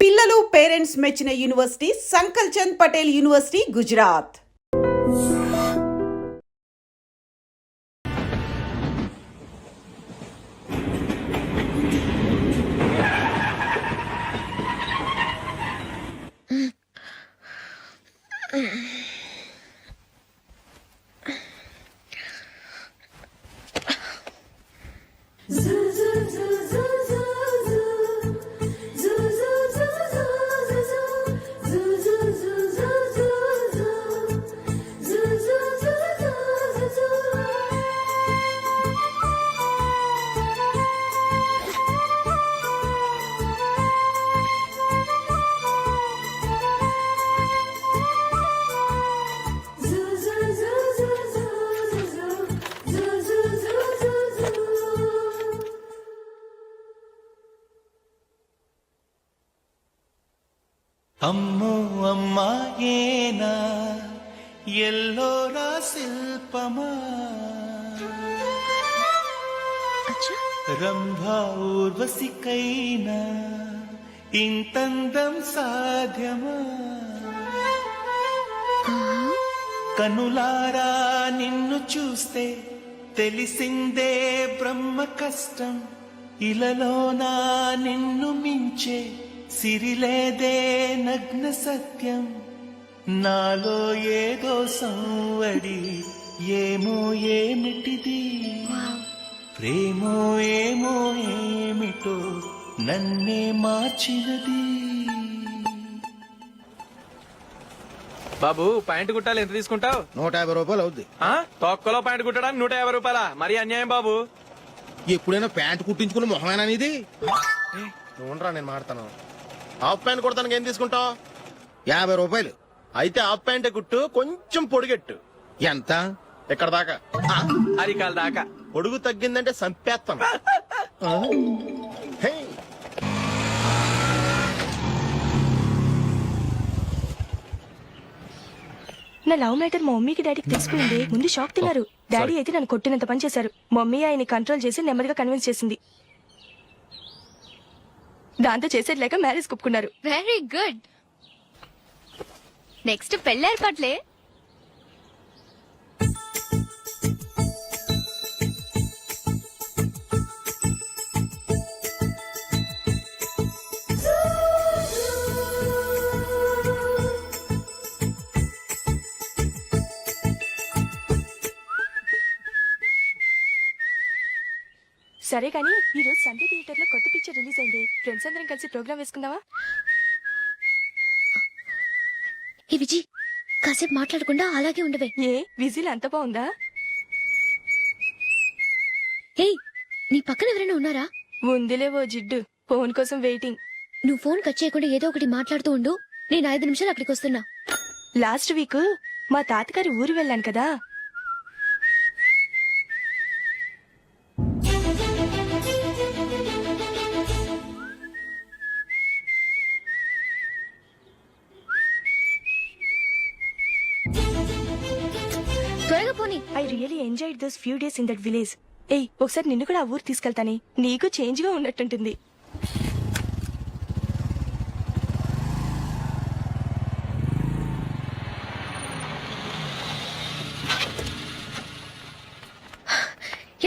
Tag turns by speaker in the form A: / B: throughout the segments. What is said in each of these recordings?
A: పిల్లలు పేరెంట్స్ మెచ్చిన university సంకల్ Chand Patel university, Gujarat.
B: అమ్మో అమ్మాయేనా ఎల్లోరా శిల్పమా, రంభా ఊర్వశికైనా ఇంతందం సాధ్యమా, కనులారా నిన్ను చూస్తే తెలిసిందే బ్రహ్మ కష్టం, ఇలలోనా నిన్ను మించే సిరిలేదే నగ్న సత్యం, నాలో ఏదో సంవడి ఏమో ఏమిటిది, ప్రేమో ఏమో ఏమిటో నన్నే మార్చినది.
C: బాబు ప్యాంటు కుట్టాలి, ఎంత తీసుకుంటావు?
D: 150 రూపాయలు అవుద్ది.
C: తొక్కలో ప్యాంటు కుట్టడానికి 150 రూపాయల? మరి అన్యాయం బాబు.
D: ఎప్పుడైనా ప్యాంట్ కుట్టించుకున్న మొహమేనా ఇది? నువ్వు ఉండరా, నేను మాడతాను.
E: హాఫ్ ప్యాంట్ కుడతానికి ఏం తీసుకుంటావు?
D: 50 రూపాయలు.
E: అయితే హాఫ్ ప్యాంటే కుట్టు, కొంచెం పొడిగెట్టు.
D: ఎంత?
E: ఎక్కడ దాకా?
C: అరికాల దాకా.
E: పొడుగు తగ్గిందంటే సంపేస్తాను. హే,
F: నా లవ్ మ్యాటర్ మా మమ్మీకి డాడీకి తెలిసిపోయింది. ముందు షాక్ తిన్నారు. డాడీ అయితే నన్ను కొట్టినంత పని చేశారు. మమ్మీ ఆయన్ని కంట్రోల్ చేసి నెమ్మదిగా కన్విన్స్ చేసింది. దాంతో చేసేది లేక మ్యారేజ్ ఒప్పుకున్నారు.
G: Very good. నెక్స్ట్ పెళ్లి ఏర్పాట్లే.
F: సరే కానీ ఈ రోజు సండే థియేటర్ లో కొత్త పిక్చర్ రిలీజ్ అయింది. ఫ్రెండ్స్ అందరం కలిసి ప్రోగ్రామ్ వేసుకుందామా?
G: ఈ విజి కాసేపు మాట్లాడకుండా అలాగే ఉండవే.
F: ఏ విజిల్ అంత బాగుందా?
G: ఏయ్, నీ పక్కన ఎవరైనా ఉన్నారా?
F: ఉందిలే ఓ జిడ్డు, ఫోన్ కోసం వెయిటింగ్.
G: నువ్వు ఫోన్ కట్ చేయకుండా ఏదో ఒకటి మాట్లాడుతూ ఉండు. నేను 5 నిమిషాలు అక్కడికి వస్తున్నా.
F: లాస్ట్ వీక్ మా తాతగారి ఊరు వెళ్ళాను కదా.
G: త్వరగా పోనీ.
F: I really enjoyed those few days in that village. ఏయ్, ఒకసారి నిన్ను కూడా ఆ ఊరు తీసుకెళ్తానే, నీకు చేంజ్ గా ఉన్నట్టుంటుంది.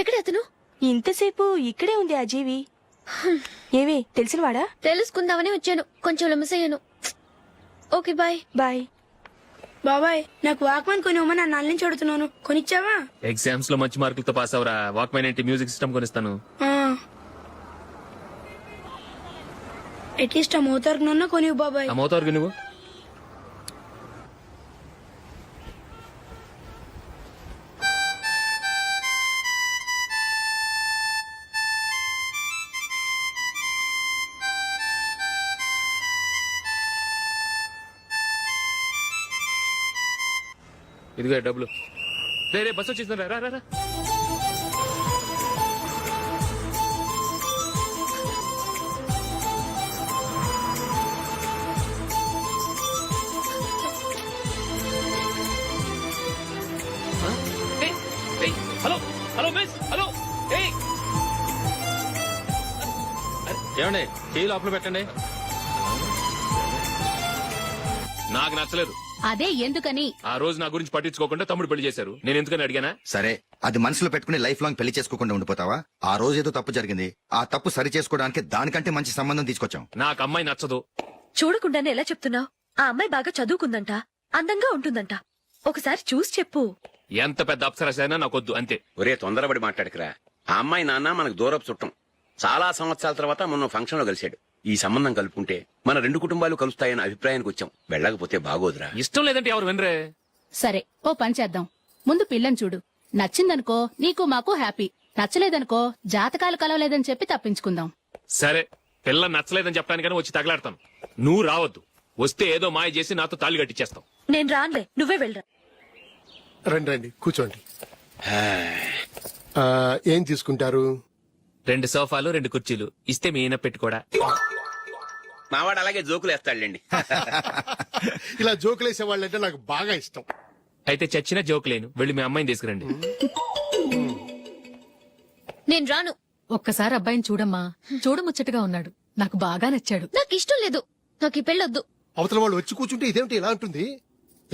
G: ఎక్కడ అతను?
F: ఇంతసేపు ఇక్కడే ఉంది ఆ జీవి. ఏవే తెలిసినవాడా?
G: తెలుసుకుందామని వచ్చాను, కొంచెం లెమసయ్యాను. Okay bye.
F: బాయ్.
H: బాబాయ్, నాకు వాక్మెన్ కొనివ్వమని నా నుంచి అడుగుతున్నాను, కొనిచ్చావా?
C: ఎగ్జామ్స్ లో మంచి మార్కులతో పాస్ అవరా. వాక్మెన్ ఏంటి, మ్యూజిక్ సిస్టమ్ కొనిస్తాను.
H: అట్లీస్ట్ ఆ మోతార్కు కొనివ్వు బాబాయ్.
C: ఆ మోతార్కు నువ్వు ఇదిగో డబ్బులు. రే బస్ వచ్చేసిందా, రా రా రా. Hello hello miss, hello. ఏమండి, చేయి లోపల పెట్టండి. నాకు నచ్చలేదు.
I: అదే ఎందుకని?
C: ఆ రోజు నా గురించి పట్టించుకోకుండా తమ్ముడు పెళ్లి చేశారు. నేను ఎందుకని అడిగానా?
J: సరే, అది మనసులో పెట్టుకుని లైఫ్ లాంగ్ పెళ్లి చేసుకోకుండా ఉండిపోతావా? ఆ రోజు ఏదో తప్పు జరిగింది, ఆ తప్పు సరి చేసుకోవడానికి దానికంటే మంచి సంబంధం తీసుకొచ్చాం.
C: నాకు అమ్మాయి నచ్చదు.
F: చూడకుండానే ఎలా చెప్తున్నావు? ఆ అమ్మాయి బాగా చదువుకుందంట, అందంగా ఉంటుందంట. ఒకసారి చూసి చెప్పు.
C: ఎంత పెద్ద అప్సరస అయినా నాకొద్దు, అంతే.
K: ఒరే తొందరపడి మాట్లాడకురా. ఆ అమ్మాయి నాన్న మనకు దూరపు చుట్టం. చాలా సంవత్సరాల తర్వాత మొన్న ఫంక్షన్ లో కలిశాడు. ఈ సంబంధం కలుపుకుంటే మన రెండు కుటుంబాలు కలుస్తాయన్న అభిప్రాయానికి వచ్చాం. వెళ్ళకపోతే బాగోదురా.
C: ఇష్టం లేదంటే ఎవరు వినరే.
I: సరే, ఓ పని చేద్దాం. ముందు పిల్లని చూడు. నచ్చిందనుకో నీకు మాకు హ్యాపీ. నచ్చలేదనుకో జాతకాలు కలవలేదని చెప్పి తప్పించుకుందాం.
C: సరే, పిల్ల నచ్చలేదని చెప్పడానికని వచ్చి తగలాడతాను. నువ్వు రావద్దు. వస్తే ఏదో మాయ చేసి నాతో తాళి కట్టించేస్తావు.
F: నేను రానులే, నువ్వే వెళ్ళరా.
D: రండి రండి కూర్చోండి. ఏం తీసుకుంటారు?
C: 2 సోఫాలు 2 కుర్చీలు ఇస్తే మీ ఈయన పెట్టుకోడా.
K: మావాడు అలాగే జోకులు వేస్తాడులేండి.
D: ఇలా జోకులేసే వాళ్ళంటే నాకు బాగా ఇష్టం.
C: అయితే చచ్చిన జోక్ లేను. వెళ్ళి మీ అమ్మాయిని తీసుకురండి.
G: నేను రాను.
I: ఒక్కసారి అబ్బాయిని చూడమ్మా. చూడముచ్చటగా ఉన్నాడు. నాకు బాగా నచ్చాడు.
G: నాకు ఇష్టం లేదు. నాకు ఈ పెళ్ళొద్దు.
D: అవతల వాళ్ళు వచ్చి కూర్చుంటే ఇదేమిటి ఇలా ఉంటుంది?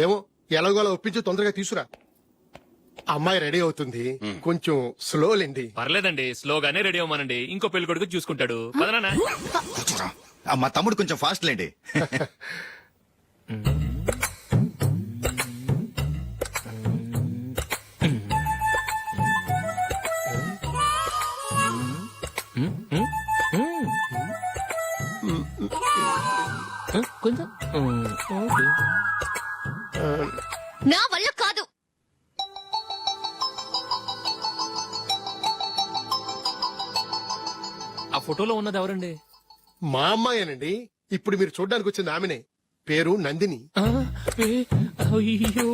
D: ఏమో ఎలాగోలా ఒప్పించి తొందరగా తీసురా. అమ్మాయి రెడీ అవుతుంది, కొంచెం స్లో లేండి.
C: పర్లేదండి, స్లోగానే రెడీ అవ్వమనండి. ఇంకో పెళ్లి కొడుకు చూసుకుంటాడు. పదనా.
J: కూర్చోరా. మా తమ్ముడు కొంచెం ఫాస్ట్ లేండి.
C: కొంచెం
G: నా వల్ల కాదు.
C: ఆ ఫోటోలో ఉన్నది ఎవరండి?
D: మా అమ్మాయేనండి. ఇప్పుడు మీరు చూడడానికి వచ్చింది ఆమెనే. పేరు నందిని.
C: అయ్యో,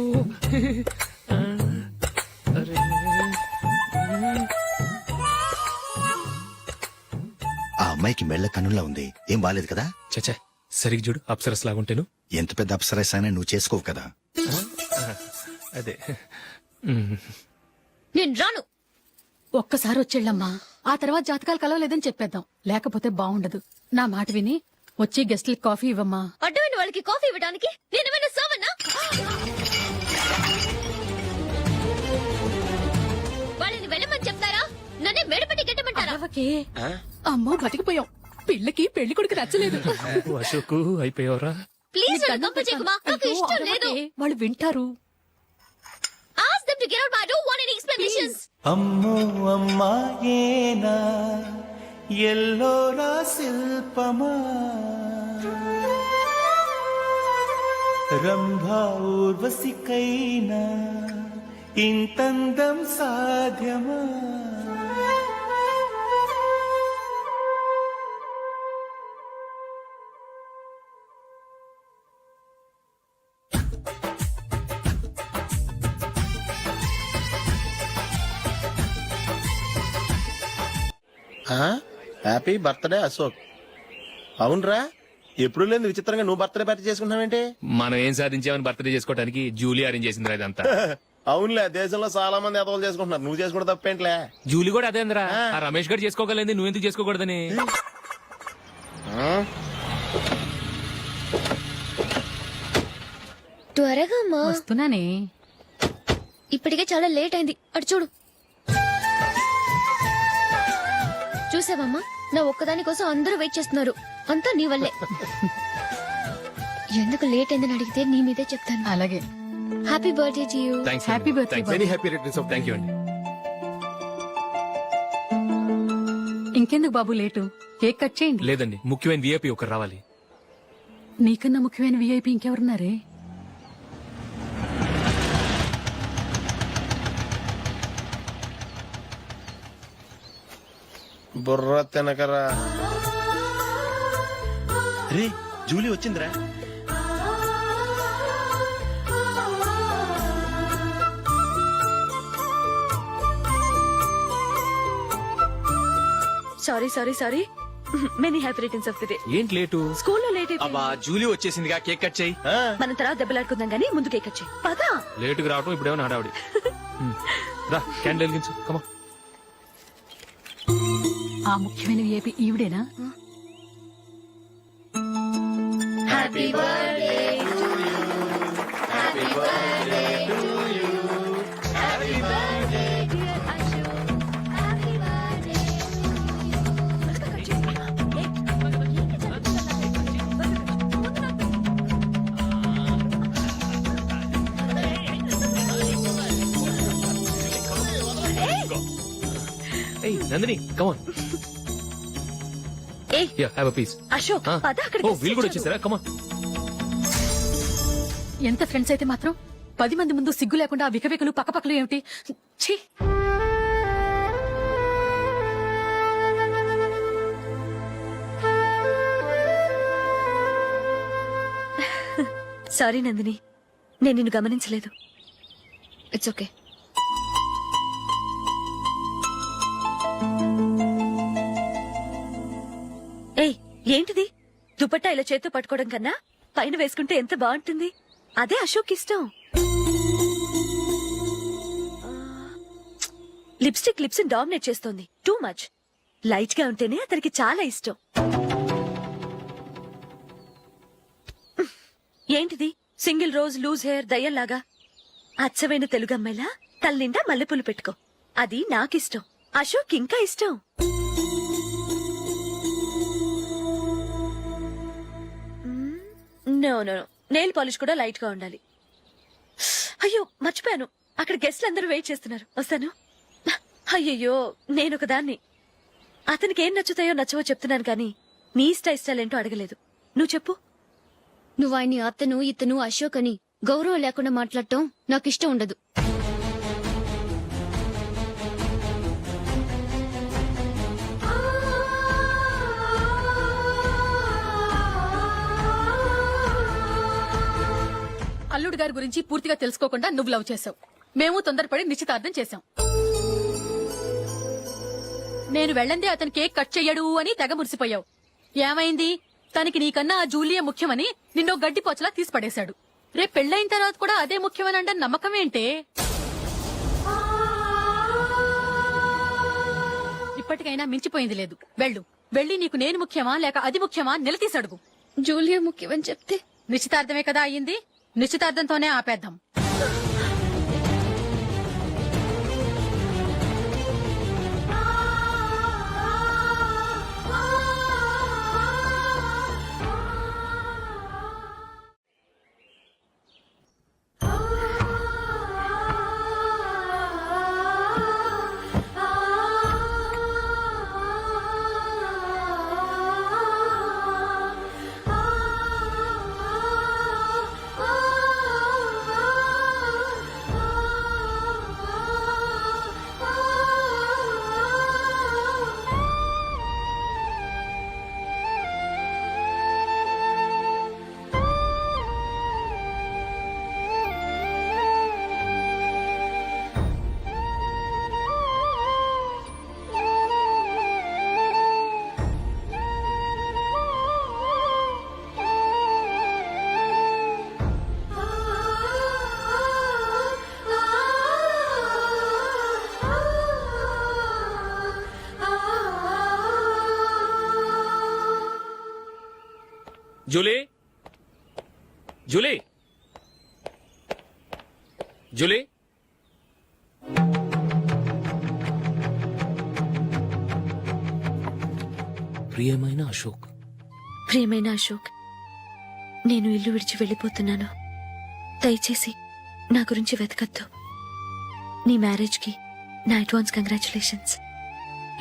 J: ఆ అమ్మాయికి మెళ్ళ కన్నులా ఉంది. ఏం బాలేదు కదా?
C: చచ్చా, సరిగ్గా చూడు. అప్సరస్ లాగుంటేను.
J: ఎంత పెద్ద అప్సరస్ అయినా నువ్వు చేసుకోవు కదా.
C: అదే.
G: నేను రాను.
I: ఒక్కసారి వచ్చేళ్ళమ్మా. ఆ తర్వాత జాతకాలు కలవలేదని చెప్పేద్దాం. లేకపోతే బాగుండదు. నా మాట విని వచ్చి గెస్ట్లకి కాఫీ ఇవ్వమ్మా.
G: అడ్డమైన వాళ్ళకి కాఫీ ఇవ్వడానికి నేనేమైనా సావన్నా? వాళ్ళని వెళ్ళమని చెప్తారా? నన్నే మెడపట్టి గెట్టమంటారా?
I: అరవకే. అమ్మో బతికిపోయాం. పిల్లకి పెళ్లి కొడుకు నచ్చలేదు.
C: అశోకు అయిపోయావరా.
G: ప్లీజ్ నన్ను కంపచేయకుమా. నాకు ఇష్టం లేదు.
I: వాళ్ళు వింటారు.
G: Ask them to get out. I don't want any explanations.
B: అమ్మో అమ్మాయేనా ఎల్లోరా శిల్పమా రంభా ఊర్వశికైనా ఇంతందం సాధ్యమా?
E: Happy birthday Ashok. అవునరా, ఎప్పుడు లేదు విచిత్రంగా నువ్వు బర్త్డే పార్టీ చేసుకుంటున్నావేంటి?
C: మనం ఏం సాధించామని బర్త్డే చేసుకోవడానికి జూలీ అరేంజ్ చేసిందిరా ఇదంతా.
E: అవునులే, దేశంలో చాలా మంది ఎదవలు చేసుకుంటున్నారు. నువ్వు చేసుకోవడం తప్పేంట్లే.
C: జూలీ కూడా అదేంద్రా. ఆ రమేష్ గారు చేసుకోగలేదు, నువ్వెందుకు చేసుకోకూడదని.
G: త్వరగా అమ్మా.
I: వస్తున్నానే.
G: ఇప్పటికే చాలా లేట్ అయింది. అటు చూడు. చూసావమ్మా, నా ఒక్కదాని కోసం అందరూ వెయిట్ చేస్తున్నారు. అంతా నీ వల్లే. ఎందుకు లేట్ అయిందని అడిగితే నీ మీదే చెప్తాను.
I: అలాగే.
G: Happy birthday to you.
C: Thanks.
I: Happy birthday.
D: Many happy returns of.
C: Thank you అండి.
I: ఇంకెందుకు బాబు లేటు? కేక్ కట్ చేయండి.
C: లేదండి, ముఖ్యమైన విఐపి ఒకరు రావాలి.
I: నీకన్నా ముఖ్యమైన విఐపి ఇంకెవరున్నారే?
E: బుర్ర తినకరా.
B: రే, జూలీ వచ్చిందిరా.
F: Sorry many happy returns of the day.
C: ఏంటి లేటు?
F: స్కూల్లో లేట్ అయిపోయింది.
C: అబ్బా, జూలీ వచ్చేసిందిగా. కేక్ కట్ చేయి.
F: మనం తర్వాత దెబ్బలాడుకుందాం గానీ ముందు కేక్ కట్ చేయి. పదా.
C: లేటుగా రావటం ఇప్పుడేమో హడావుడి. రా, క్యాండిల్ వెలిగించు. కమా.
I: ఆ ముఖ్యమైన విఐపి ఈవిడేనా?
G: Happy birthday to you.
C: ఏయ్ నందిని కమాన్
G: ఏయ్
C: yeah have a piece
G: Ashok పద అక్కడికి
C: ఓ వీళ్ళు కూడా వచ్చేసారా కమాన్.
I: ఎంత ఫ్రెండ్స్ అయితే మాత్రం 10 మంది ముందు సిగ్గు లేకుండా ఆ వికవికలు పక్కపక్కలు ఏమిటి ఛీ
G: సారీ నందిని, నేను నిన్ను గమనించలేదు. It's okay. ఏయ్ ఏంటిది? దుపట్టా ఇలా చేత్తో పట్టుకోవడం కన్నా పైన వేసుకుంటే ఎంత బాగుంటుంది. అదే అశోక్ ఇష్టం. లిప్స్టిక్ లిప్స్ డామినేట్ చేస్తోంది. Too much. లైట్ గా ఉంటేనే అతనికి చాలా ఇష్టం. ఏంటిది? సింగిల్ రోజ్ లూజ్ హెయిర్ దయ్యంలాగా. అచ్చమైన తెలుగు అమ్మాయిలా తల్లిండా మల్లెపూలు పెట్టుకో. అది నాకిష్టం. అశోక్ ఇంకా ఇష్టం. నో నో నెయిల్ పాలిష్ కూడా లైట్ గా ఉండాలి. అయ్యో మర్చిపోయాను, అక్కడ గెస్ట్లు అందరూ వెయిట్ చేస్తున్నారు. వస్తాను. అయ్యయ్యో నేనొక దాన్ని. అతనికి ఏం నచ్చుతాయో నచ్చవో చెప్తున్నాను కానీ నీ ఇష్టాలేంటో అడగలేదు. నువ్వు చెప్పు.
L: నువ్వు ఆయన్ని అతను ఇతను అశోక్ అని గౌరవం లేకుండా మాట్లాడటం నాకు ఇష్టం ఉండదు.
I: అల్లుడు గారి గురించి పూర్తిగా తెలుసుకోకుండా నువ్వు లవ్ చేసావు. మేము తొందరపడి నిశ్చితార్థం చేశాం. నేను వెళ్ళందే అతను కేక్ కట్ చెయ్యడు అని తెగ మురిసిపోయావు. ఏమైంది? తనకి నీకన్నా ఆ జూలియా ముఖ్యమని నిన్నో గడ్డి పోచలా తీసి పడేశాడు. రేపు పెళ్ళైన తర్వాత కూడా అదే ముఖ్యమని అంటే నమ్మకం ఏంటే? ఇప్పటికైనా మించిపోయింది లేదు. వెళ్ళి నీకు నేను ముఖ్యమా లేక అది ముఖ్యమా నిలదీసి అడుగు.
L: జూలియా ముఖ్యమని చెప్తే
I: నిశ్చితార్థమే కదా అయ్యింది. నిశ్చితార్థంతోనే ఆపేద్దాం.
C: జూలీ జూలీ జూలీ ప్రియమైన అశోక్.
G: ప్రియమైన అశోక్, నేను ఇల్లు విడిచి వెళ్ళిపోతున్నాను. దయచేసి నా గురించి వెతకద్దు. నీ మ్యారేజ్కి నా అడ్వాన్స్ కంగ్రాచులేషన్స్.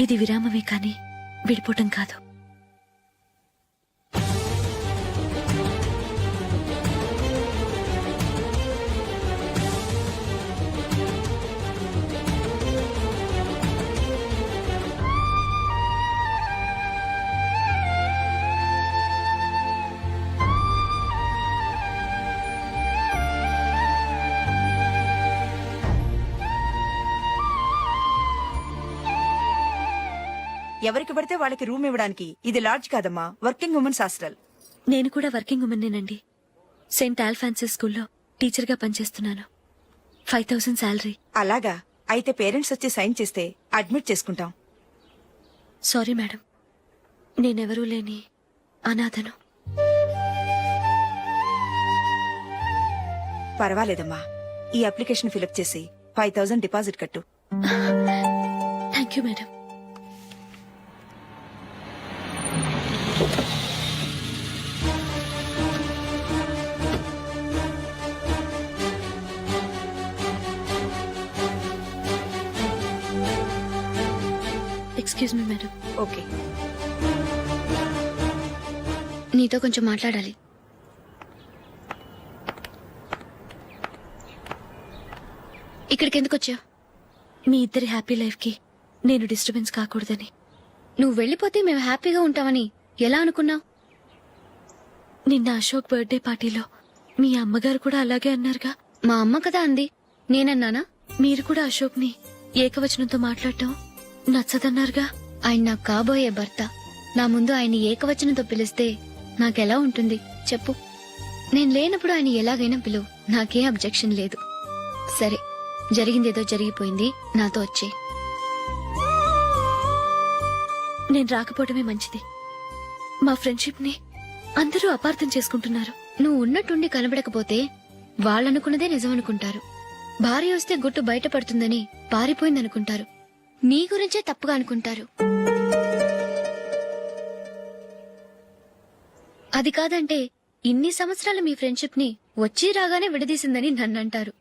G: ఇది విరామమే కానీ విడిపోవటం కాదు.
A: ఎవరికి పడితే వాళ్ళకి రూమ్ ఇవ్వడానికి ఇది లాడ్జ్ కాదమ్మా, వర్కింగ్ ఉమెన్స్ హాస్టల్.
G: నేను కూడా వర్కింగ్ ఉమెన్నేనండి. సెయింట్ ఆల్ఫాన్సెస్ స్కూల్లో టీచర్గా పనిచేస్తున్నాను. 5000 శాలరీ.
A: అలాగా? అయితే పేరెంట్స్ వచ్చి సైన్ చేస్తే అడ్మిట్ చేసుకుంటాం.
G: సారీ మేడం, నేనెవరూ లేని అనాథను.
A: పర్వాలేదమ్మా, ఈ అప్లికేషన్ ఫిలప్ చేసి 5000 డిపాజిట్ కట్టు.
G: Thank you madam. Excuse me madam.
A: Okay.
L: నీతో కొంచెం మాట్లాడాలి. ఇక్కడికి ఎందుకు వచ్చావు?
G: మీ ఇద్దరి హ్యాపీ లైఫ్ కి నేను డిస్టర్బెన్స్ కాకూడదని.
L: నువ్వు వెళ్ళిపోతే మేము హ్యాపీగా ఉంటామని ఎలా అనుకున్నావు?
G: నిన్న అశోక్ బర్త్డే పార్టీలో మీ అమ్మగారు కూడా అలాగే అన్నారుగా.
L: మా అమ్మ కదా అంది, నేనన్నానా?
G: మీరు కూడా అశోక్ ని ఏకవచనంతో మాట్లాడటం నచ్చదన్నారుగా.
L: ఆయన నాకు కాబోయే భర్త. నా ముందు ఆయన ఏకవచనంతో పిలిస్తే నాకెలా ఉంటుంది చెప్పు? నేను లేనప్పుడు ఆయన ఎలాగైనా పిలువు, నాకే అబ్జెక్షన్ లేదు. సరే, జరిగిందేదో జరిగిపోయింది, నాతో వచ్చే.
G: నేను రాకపోవడమే మంచిది. మా ఫ్రెండ్షిప్ ని అందరూ అపార్థం చేసుకుంటున్నారు.
L: నువ్వు ఉన్నట్టుండి కనబడకపోతే వాళ్ళనుకున్నదే నిజమనుకుంటారు. భార్య వస్తే గుట్టు బయటపడుతుందని పారిపోయిందనుకుంటారు. నీ గురించే తప్పుగా అనుకుంటారు. అది కాదంటే ఇన్ని సంవత్సరాలు మీ ఫ్రెండ్షిప్ ని వచ్చి రాగానే విడదీసిందని నన్నంటారు.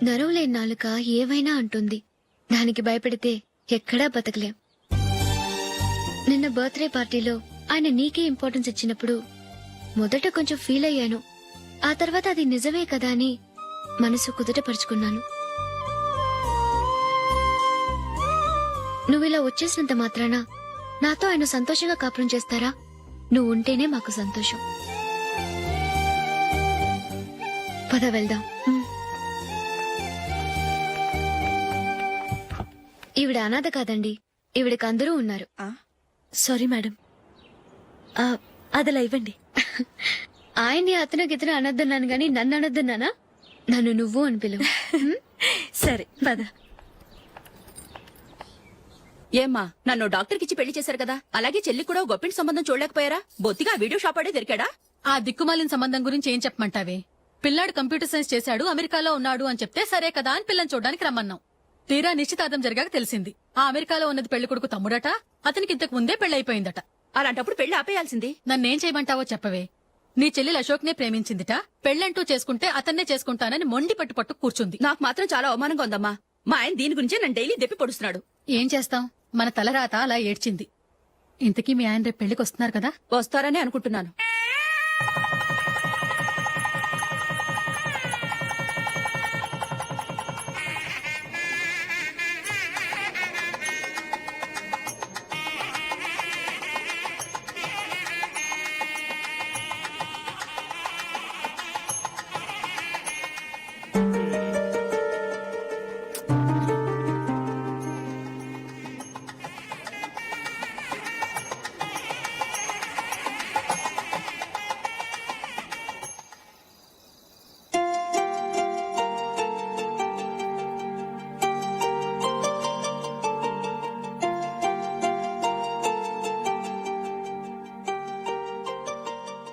L: నరవలేని నాలుక ఏవైనా అంటుంది. దానికి భయపడితే ఎక్కడా బతకలేం. నిన్న బర్త్డే పార్టీలో ఆయన నీకే ఇంపార్టెన్స్ ఇచ్చినప్పుడు మొదట కొంచెం ఫీల్ అయ్యాను. ఆ తర్వాత అది నిజమే కదా అని మనసు కుదుటపరుచుకున్నాను. నువ్విలా వచ్చేసినంత మాత్రాన నాతో ఆయన సంతోషంగా కాపురం చేస్తారా? నువ్వు ఉంటేనే మాకు సంతోషం. పద వెళ్దాం. ఈవిడ అనాథ కాదండి, ఈవిడకి అందరూ ఉన్నారు.
G: Sorry madam. అదలా ఇవ్వండి.
L: ఆయన్ని అతను గితను అనొద్దన్నాను గాని నన్ను అనొద్దన్నానా? నన్ను నువ్వు అని పిలువు.
G: సరే పద.
A: ఏమ్మా, నన్ను డాక్టర్ కిచ్చి పెళ్లి చేశారు కదా, అలాగే చెల్లి కూడా గొప్పింటి సంబంధం చూడలేకపోయారా? బొత్తిగా వీడియో షాప్ ఆడే దొరికాడా?
I: ఆ దిక్కుమాలిన సంబంధం గురించి ఏం చెప్పమంటావే? పిల్లాడు కంప్యూటర్ సైన్స్ చేశాడు, అమెరికాలో ఉన్నాడు అని చెప్తే సరే కదా అని పిల్లని చూడడానికి రమ్మన్నాం. తీరా నిశ్చితార్థం జరిగాక తెలిసింది ఆ అమెరికాలో ఉన్నది పెళ్లి కొడుకు తమ్ముడట, అతనికి ఇంతకు ముందే పెళ్లయిపోయిందట.
A: అలాంటప్పుడు పెళ్లి ఆపేయాల్సింది.
I: నన్నేం చేయమంటావో చెప్పవే. నీ చెల్లెలు అశోక్ నే ప్రేమించిందిట, పెళ్లంటూ చేసుకుంటే అతన్నే చేసుకుంటానని మొండి పట్టు కూర్చుంది.
A: నాకు మాత్రం చాలా అవమానంగా ఉందమ్మా. మా ఆయన దీని గురించే నన్ను డైలీ దెప్పి పొడుస్తున్నాడు.
I: ఏం చేస్తాం, మన తలరాత అలా ఏడ్చింది. ఇంతకీ మీ ఆయన రేపు పెళ్లికి వస్తున్నారు కదా?
A: వస్తారని అనుకుంటున్నాను.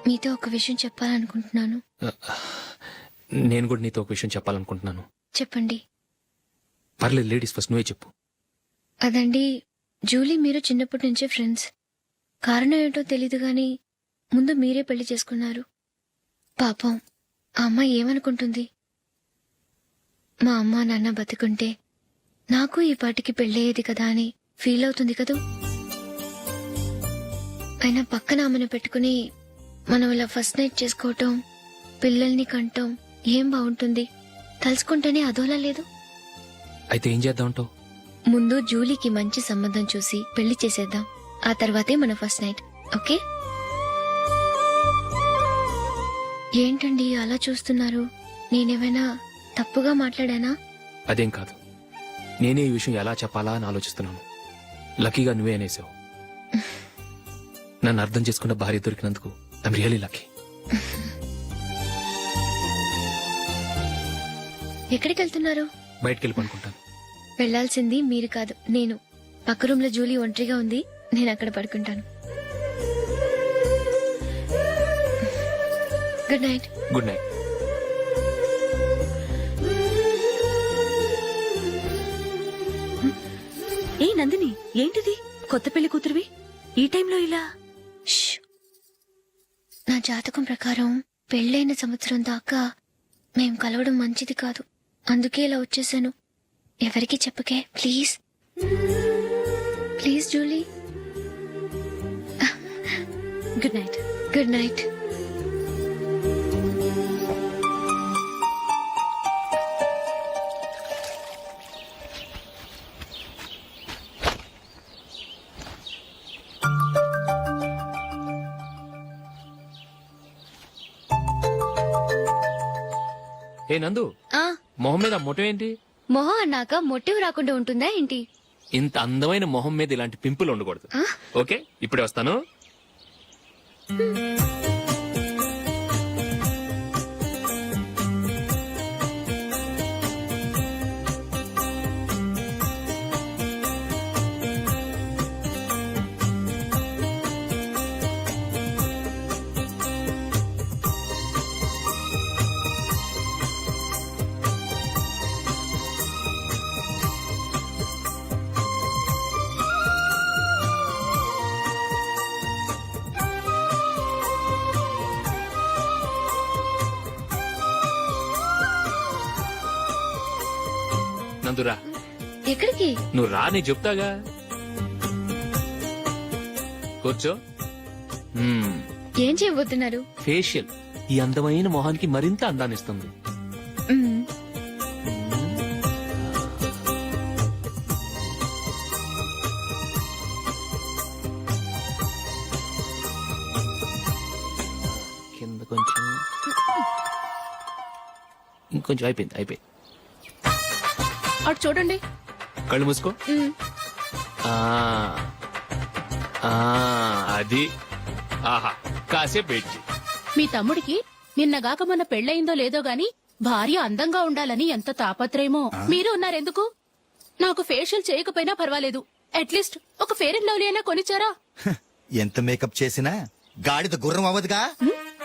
L: మీతో ఒక విషయం చెప్పాలనుకుంటున్నాను.
C: నేను కూడా నీతో ఒక విషయం చెప్పాలనుకుంటున్నాను.
L: చెప్పండి.
C: పర్లేదు, లేడీస్ ఫస్ట్, నువ్వే చెప్పు.
L: అదండి, జూలీ మీరు చిన్నప్పటి నుంచే ఫ్రెండ్స్. కారణం ఏంటో తెలీదు గాని ముందు మీరే పెళ్లి చేసుకున్నారు. పాపం ఆ అమ్మాయి ఏమనుకుంటుంది? మా అమ్మ నాన్న బతుకుంటే నాకు ఈ పాటికి పెళ్ళయ్యేది కదా అని ఫీల్ అవుతుంది కదూ. అయినా పక్కన ఆమెను పెట్టుకుని మనం ఇలా ఫస్ట్ నైట్ చేసుకోవటం, పిల్లల్ని కంటాం ఏం బాగుంటుంది? తలుచుకుంటేనే అదోలా లేదు.
C: అయితే ఏం చేద్దామంటావు?
L: ముందు జూలీకి మంచి సంబంధం చూసి పెళ్లి చేసేద్దాం. ఆ తర్వాతే మన ఫస్ట్ నైట్. ఓకే? ఏంటండి అలా చూస్తున్నారు? నేనేమైనా తప్పుగా మాట్లాడానా?
C: అదేం కాదు, నేనే ఈ విషయం ఎలా చెప్పాలా అని ఆలోచిస్తున్నాను. లక్కీగా నువ్వే అనేసావు. నన్ను అర్థం చేసుకున్న భార్య దొరికినందుకు ఐఎమ్ రియలీ లక్కీ.
L: ఎక్కడికి వెళ్తున్నారు?
C: బయటికి వెళ్ళి పడుకుంటాను.
L: వెళ్లాల్సింది మీరు కాదు, నేను. పక్క రూమ్ లో జూలీ ఒంటరిగా ఉంది, నేను అక్కడ పడుకుంటాను. Good night.
C: Good night.
G: ఏ నందిని, ఏంటిది? కొత్త పెళ్లి కూతురువి ఈ టైంలో ఇలా?
L: ష్. నా జాతకం ప్రకారం పెళ్ళైన సంవత్సరం దాకా మేం కలవడం మంచిది కాదు. అందుకే ఇలా వచ్చేసాను. ఎవరికి చెప్పకే please. Please Julie.
G: Good night.
L: Good night.
C: ఏ నందు, మొహం మీద మొట్టం ఏంటి?
L: మొహం అన్నాక మొటివ్ రాకుండా ఉంటుందా ఏంటి?
C: ఇంత అందమైన మొహం మీద ఇలాంటి పింపుల్ ఉండకూడదు. ఓకే, ఇప్పుడే వస్తాను. నందురా,
L: ఎక్కడికి?
C: నువ్వు రా, నీ చెప్తాగా. కూర్చో.
L: ఏం చేయబోతున్నారు?
C: ఫేషియల్ ఈ అందమైన మొహానికి మరింత అందాన్నిస్తుంది.
L: మ్మ్.
C: కింద కొంచెం, ఇంకొంచెం. అయిపోయింది.
I: అటు చూడండి.
C: కళ్ళు మూసుకో. ఆ, ఆ, అది. ఆహా, కాసేపు వెయిట్ చెయ్.
I: మీ తమ్ముడికి నిన్నగాక మొన్న పెళ్ళయిందో లేదో గాని భార్య అందంగా ఉండాలని ఎంత తాపత్రయమో. మీరు ఉన్నారెందుకు? నాకు ఫేషియల్ చేయకపోయినా పర్వాలేదు, అట్లీస్ట్ ఒక ఫేర్ అండ్ లవ్లీ అయినా కొనిచ్చారా?
J: ఎంత మేకప్ చేసినా గాడిద గుర్రం అవ్వదుగా.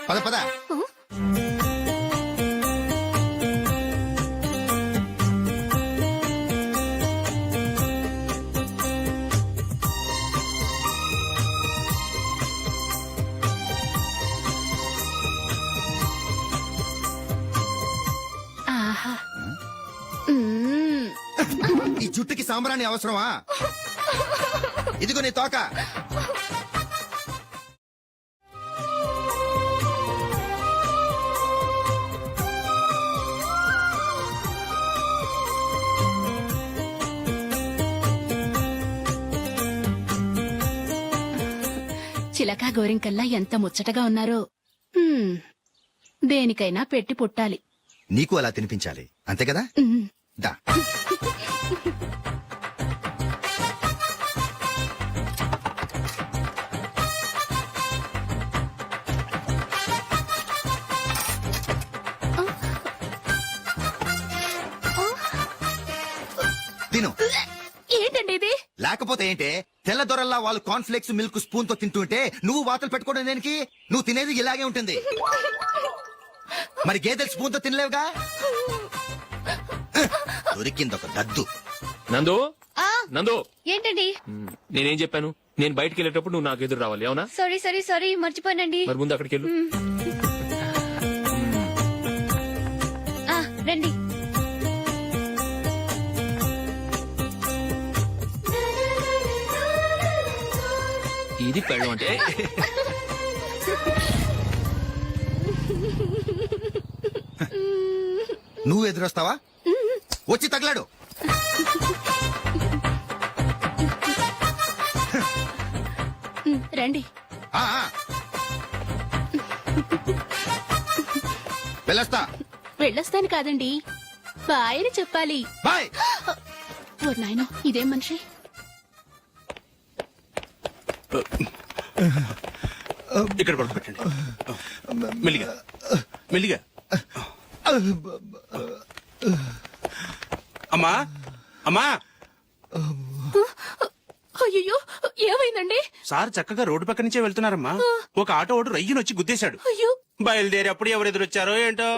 J: పద పద.
I: ఆహా.
J: ఈ జుట్టుకి సాంబ్రాణి అవసరమా? ఇదిగో నీ తోక.
I: చిలకా గోరింకల్లా ఎంత ముచ్చటగా ఉన్నారో. దేనికైనా పెట్టి పుట్టాలి.
J: నీకు అలా తినిపించాలి, అంతే కదా? దా. తిను.
I: ఏంటండి ఇది?
J: లేకపోతే ఏంటే, తెల్ల దొరల్లా వాళ్ళు కార్న్ఫ్లేక్స్ మిల్క్ స్పూన్ తో తింటుంటే నువ్వు వాతలు పెట్టుకోవడం దేనికి? నువ్వు తినేది ఇలాగే ఉంటుంది. మరి గేదెలు స్పూన్ తో తినలేవుగా. దొరికింది ఒక దద్దు.
C: నందు, నందు,
L: ఏంటండి?
C: నేనేం చెప్పాను? నేను బయటికి వెళ్ళేటప్పుడు నువ్వు నాకు ఎదురు రావాలి, అవునా?
L: సారీ మర్చిపోయానండి.
C: మరి ముందు అక్కడికి వెళ్ళు.
L: రండి.
C: ఇది పెళ్ళం అంటే.
J: నువ్వు ఎదురొస్తావా? వచ్చి తగలాడు.
I: రండి.
J: ఆ, ఆ. వెళ్ళొస్తా.
I: వెళ్ళొస్తాను కాదండి, బాయ్ అని చెప్పాలి.
J: బాయ్.
I: ఓ నాయనో, ఇదేం మనిషి?
E: ఇక్కడ పడుకోబెట్టండి. మెల్లిగా మెల్లిగా. అమ్మా, అమ్మా.
I: అయ్యో ఏమైందండి?
M: సార్ చక్కగా రోడ్డు పక్క నుంచే వెళ్తున్నారమ్మా. ఒక ఆటో ఓడు రయ్యనొచ్చి గుద్దేశాడు.
I: అయ్యో
M: బయలుదేరి అప్పుడు ఎవరు ఎదురొచ్చారో ఏంటో.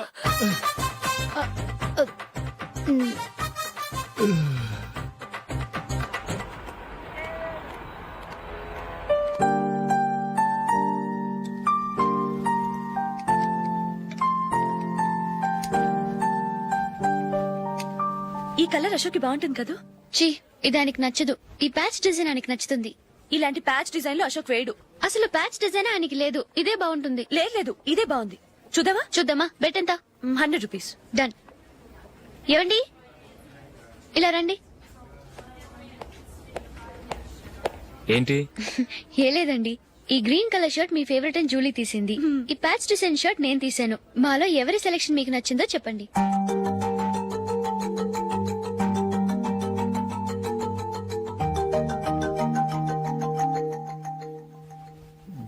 G: ఈ కలర్ అశోక్ బాగుంటుంది కదా.
L: చీ ఇది ఆయనకి నచ్చదు. ఈ ప్యాచ్ డిజైన్ ఆయనకి నచ్చుతుంది.
G: ఇలాంటి ప్యాచ్ డిజైన్ లో అశోక్ వేయడు.
L: అసలు ప్యాచ్ డిజైన్ ఆయనకి లేదు. ఇదే బాగుంటుంది.
G: లేదు ఇదే బాగుంది. చూద్దామా?
L: చూద్దామా? బెట్ ఎంత?
G: 100 రూపీస్.
L: డన్. ఏవండి ఇలా రండి.
C: ఏంటి?
L: ఏ లేదండి, ఈ గ్రీన్ కలర్ షర్ట్ మీ ఫేవరెట్ అని జూలీ తీసింది. ఈ ప్యాచ్ డిజైన్ షర్ట్ నేను తీసాను. మాలో ఎవరి సెలెక్షన్ మీకు నచ్చిందో చెప్పండి.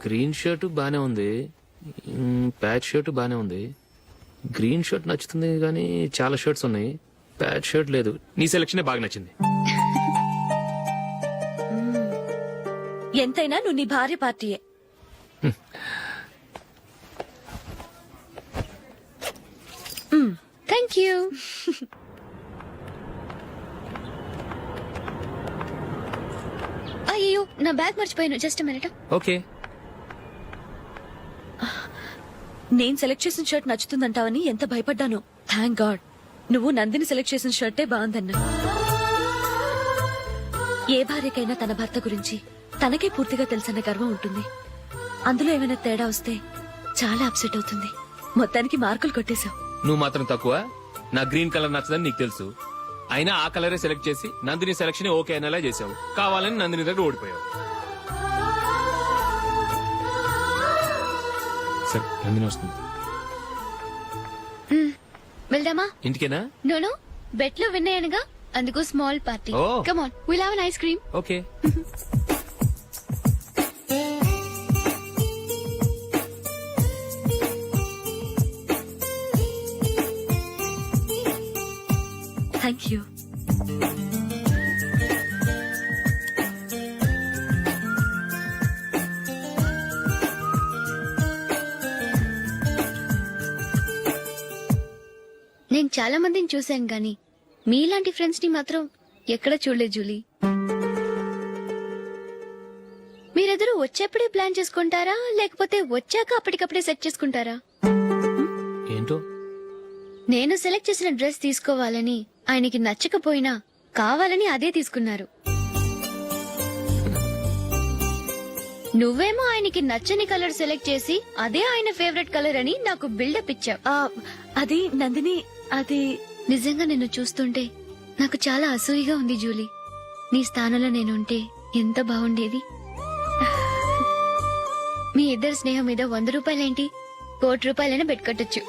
C: గ్రీన్ షర్ట్ బానే ఉంది, ప్యాచ్ షర్ట్ బానే ఉంది. గ్రీన్ షర్ట్ నచ్చుతుంది కానీ చాలా షర్ట్స్ ఉన్నాయి, ప్యాచ్ షర్ట్ లేదు. నీ సెలెక్షన్ బాగా నచ్చింది.
G: ఎంతైనా నువ్వు నీ భార్య పార్టీయే.
L: Thank you. అయ్యో నా బ్యాగ్ మర్చిపోయాను. Just minute.
C: ఓకే.
G: నేను సెలెక్ట్ చేసిన షర్ట్ నచ్చుతుందంటావని ఎంత భయపడ్డాను. థ్యాంక్ గాడ్ నువ్వు నందిని సెలెక్ట్ చేసిన షర్టే బాగుందన్నా. ఏ భార్యకైనా తన భర్త గురించి తనకే పూర్తిగా తెలుసన్న గర్వం ఉంటుంది. అందులో ఏమైనా తేడా వస్తే చాలా అప్సెట్ అవుతుంది. మొత్తానికి మార్కులు కొట్టేశావు.
C: నువ్వు మాత్రం తక్కువ. నా గ్రీన్ కలర్ నచ్చదని నీకు తెలుసు, అయినా ఆ కలరే సెలెక్ట్ చేసి నందిని సెలెక్షన్ ఓకే అనేలా చేసావు. కావాలని నందిని దగ్గర ఓడిపోయావు. సరే నందిని వస్తుంది.
L: వెళ్దామా?
C: ఇంటికేనా?
L: నోను బెట్ లో విన్నాయనగా, అందుకు small party.
C: Oh.
L: Come on, will have an ice cream.
C: Okay.
G: Thank you.
L: నేను చాలా మందిని చూశాను గాని మీలాంటి ఫ్రెండ్స్ ని మాత్రం ఎక్కడ చూడలేదు జూలీ. మీరెదరూ వచ్చేప్పుడే ప్లాన్ చేసుకుంటారా లేకపోతే వచ్చాక అప్పటికప్పుడే సెట్ చేసుకుంటారా?
C: ఏంటో
L: నేను సెలెక్ట్ చేసిన డ్రెస్ తీసుకోవాలని ఆయనకి నచ్చకపోయినా కావాలని అదే తీసుకున్నారు. నువ్వేమో ఆయనకి నచ్చని కలర్ సెలెక్ట్ చేసి అదే ఆయన ఫేవరెట్ కలర్ అని నాకు బిల్డప్ ఇచ్చావు.
G: అది నందిని, అది
L: నిజంగా నిన్ను చూస్తుంటే నాకు చాలా అసూయగా ఉంది జూలీ. నీ స్థానంలో నేనుంటే ఎంత బాగుండేది. మీ ఇద్దరు స్నేహం మీద 100 రూపాయలేంటి, 1 కోటి రూపాయలైనా పెట్టుకొట్టచ్చు.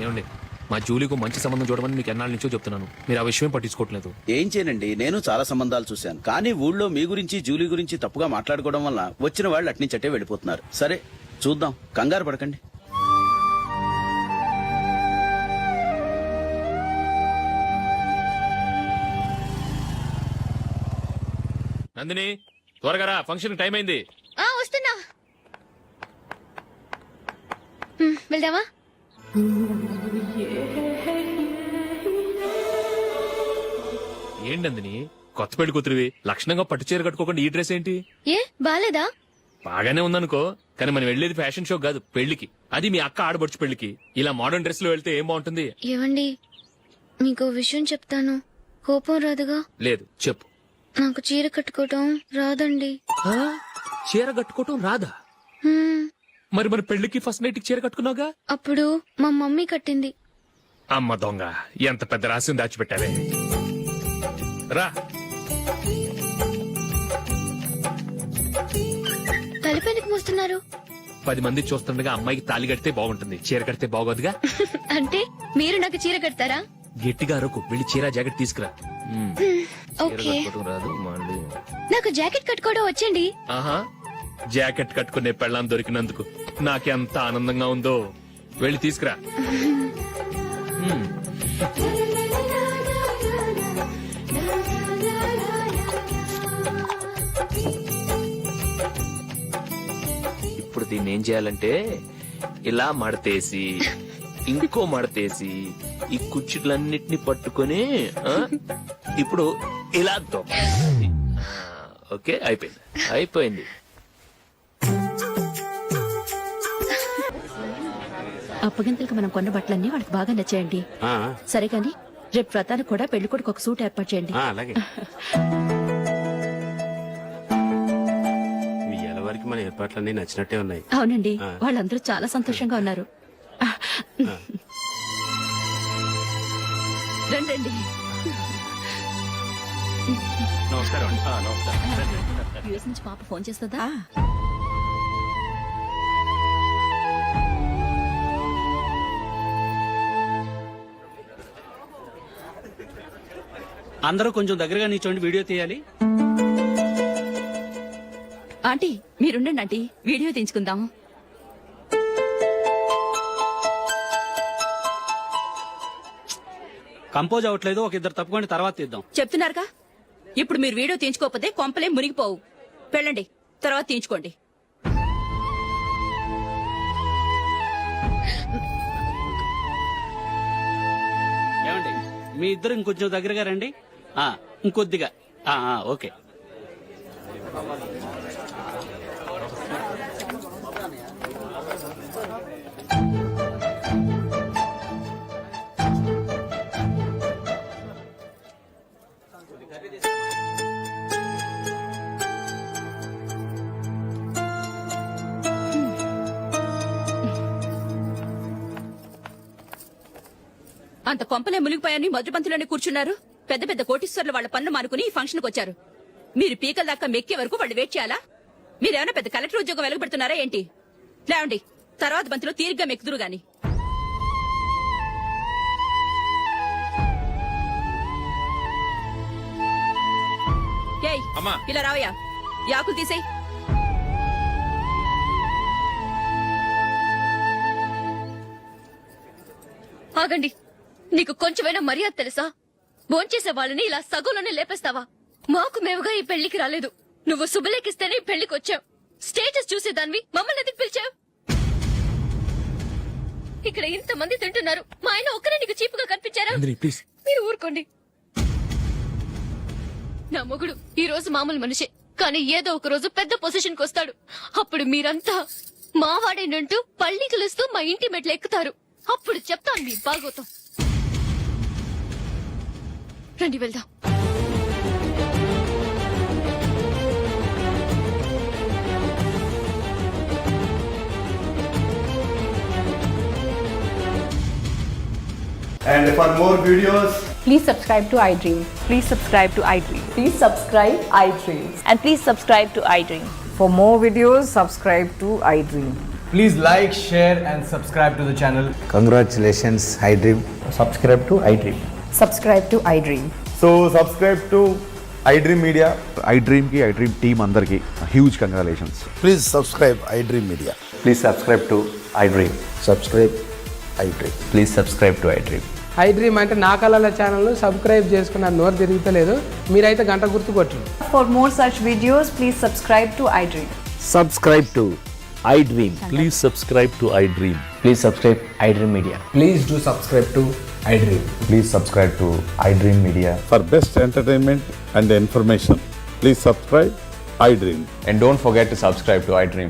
C: ఏమండి, మా జూలీకు మంచి సంబంధం చూడమని మీకు ఎన్నాళ్ళ నుంచో చెప్తున్నాను, మీరు ఆ విషయం పట్టించుకోవట్లేదు.
E: ఏం చేయనండి, నేను చాలా సంబంధాలు చూశాను. కానీ ఊళ్ళో మీ గురించి జూలీ గురించి తప్పుగా మాట్లాడుకోవడం వల్ల వచ్చిన వాళ్ళు అట్నుంచటే వెళ్ళిపోతున్నారు. సరే చూద్దాం, కంగారు పడకండి.
C: నందిని త్వరగా రా, ఫంక్షన్ టైం అయింది.
L: వస్తున్నా. వెళ్దామా?
C: ఏంటి నందిని, కొత్త పెళ్లి కూతురివి, లక్షణంగా పట్టు చీర కట్టుకోకుండా ఈ డ్రెస్ ఏంటి?
L: ఏ బాలేదా?
C: బాగానే ఉందనుకో, కానీ మనం వెళ్ళేది ఫ్యాషన్ షో కాదు, పెళ్లికి. అది మీ అక్క ఆడబడుచు పెళ్లికి. ఇలా మోడర్న్ డ్రెస్ లో వెళ్తే ఏం బాగుంటుంది?
L: ఏవండి, మీకు విషయం చెప్తాను, కోపం రాదుగా?
C: లేదు, చెప్పు.
L: నాకు చీర కట్టుకోవటం రాదండి.
C: చీర కట్టుకోవటం రాదా? మరి మన పెళ్లికి ఫస్ట్ నైట్ చీర కట్టుకున్నావుగా?
L: అప్పుడు మా మమ్మీ కట్టింది.
C: అమ్మ దొంగ, ఎంత పెద్ద రహస్యం దాచిపెట్టావే. రా.
L: తలుపెందుకు మోస్తున్నారు?
C: 10 మంది చూస్తుండగా అమ్మాయికి తాళి కడితే బాగుంటుంది, చీర కడితే బాగోదుగా.
L: అంటే మీరు నాకు చీర కడతారా?
C: గట్టిగా అరకు, వెళ్ళి చీర జాకెట్ తీసుకురా. చీర
L: ఓకే.
C: కట్టుకోవటం రాదు మళ్ళీ.
L: నాకు జాకెట్ కట్టుకోవడం వచ్చండి.
C: ఆహా, జాకెట్ కట్టుకునే పెళ్ళాం దొరికినందుకు నాకెంత ఆనందంగా ఉందో. వెళ్ళి తీసుకురా. ఇప్పుడు దీన్ని ఏం చేయాలంటే ఇలా మడతేసి ఇంకో మడతేసి ఈ కుర్చీలన్నిటిని పట్టుకొని ఇప్పుడు ఇలా దొక్కాలి. ఓకే అయిపోయింది.
A: అప్పగింతలకు మనం కొన్న బట్టలన్నీ వాళ్ళకి బాగా నచ్చాయండి. సరే కానీ రేపు వ్రతానికి కూడా పెళ్లి కొడుకు ఒక సూట్ ఏర్పాటు చేయండి.
M: అలాగే మీ వరకు మన ఏర్పాట్లన్నీ నచ్చినట్టే ఉన్నాయి.
A: అవునండి, వాళ్ళందరూ చాలా సంతోషంగా ఉన్నారు. రండి.
M: నమస్కారం.
A: యూఎస్ నుంచి పాప ఫోన్ చేస్తుందా?
M: అందరూ కొంచెం దగ్గరగా నిల్చోండి, వీడియో తీయాలి.
A: ఆంటీ మీరుండండి ఆంటీ, వీడియో తీయించుకుందాం.
M: కంపోజ్ అవ్వట్లేదు, ఒక ఇద్దరు తప్పుకోండి, తర్వాత తీద్దాం.
A: చెప్తున్నారుగా, ఇప్పుడు మీరు వీడియో తీయించుకోకపోతే కొంపలే మునిగిపోవు. వెళ్ళండి, తర్వాత తీయించుకోండి.
M: ఏమండి మీ ఇద్దరు ఇంకొంచెం దగ్గరగా రండి. ఇంకొద్దిగా. ఓకే.
A: అంత కొంపలే మునిగిపోయాని మొదటి పంతులోనే కూర్చున్నారు. పెద్ద పెద్ద కోటీశ్వర్లు వాళ్ళ పన్ను మానుకుని ఈ ఫంక్షన్కి వచ్చారు. మీరు పీకల దాకా మెక్కే వరకు వాళ్ళు వెయిట్ చేయాలా? మీరేమైనా పెద్ద కలెక్టర్ ఉద్యోగం వెలగబెడుతున్నారా ఏంటి? లేవండి, తర్వాత బంతిలో తీరిగ్గా మెక్కుదురు గాని. ఏయ్, ఇలా రావయ్యా, యాకులు తీసేయ్.
G: ఆగండి, నీకు కొంచెమైనా మర్యాద తెలుసా? భోంచేసే వాళ్ళని ఇలా సగంలోనే లేపేస్తావా? మాకు మేముగా ఈ పెళ్లికి రాలేదు. నువ్వు శుభలేఖిస్తేనే ఈ పెళ్లికి వచ్చావు. స్టేటస్ చూసేదానివి మమ్మల్ని ఎందుకు పిలిచావు? ఇక్కడ ఇంతమంది తింటున్నారు, మా ఆయన ఒక్కరే నీకు చీపుగా కనిపించారా? మీరు ఊరుకోండి. నా మొగుడు ఈ రోజు మామూలు మనిషే, కానీ ఏదో ఒక రోజు పెద్ద పొజిషన్ కి వస్తాడు. అప్పుడు మీరంతా మావాడేనంటూ పళ్ళికలుస్తూ మా ఇంటి మెట్లు ఎక్కుతారు. అప్పుడు చెప్తాను మీ బాగోతాం. రండి వెళ్దాం.
B: And for more videos,
I: Please subscribe to iDream. Please subscribe to iDream. Please subscribe iDream. And please subscribe to iDream. For more videos, subscribe to iDream.
B: please like, share and subscribe to the channel.
J: Congratulations iDream.
B: Subscribe to iDream.
I: Subscribe to iDream.
B: So subscribe to iDream Media.
N: iDream ki iDream team andarki huge congratulations.
J: Please subscribe iDream media.
B: Please subscribe to iDream.
J: Subscribe iDream.
B: Please subscribe to iDream.
O: iDream అంటే నా కళల channel subscribe చేసుకున్న నోరు తిరుగుతలేదు. మీరైతే గంట గుర్తు కొట్టండి.
I: For more such videos, please subscribe to iDream.
N: Subscribe to iDream. Please subscribe to iDream.
B: Please subscribe iDream Media.
O: Please do subscribe to iDream.
N: Please subscribe to iDream Media.
J: For best entertainment and information, please subscribe iDream.
N: And don't forget to subscribe to iDream.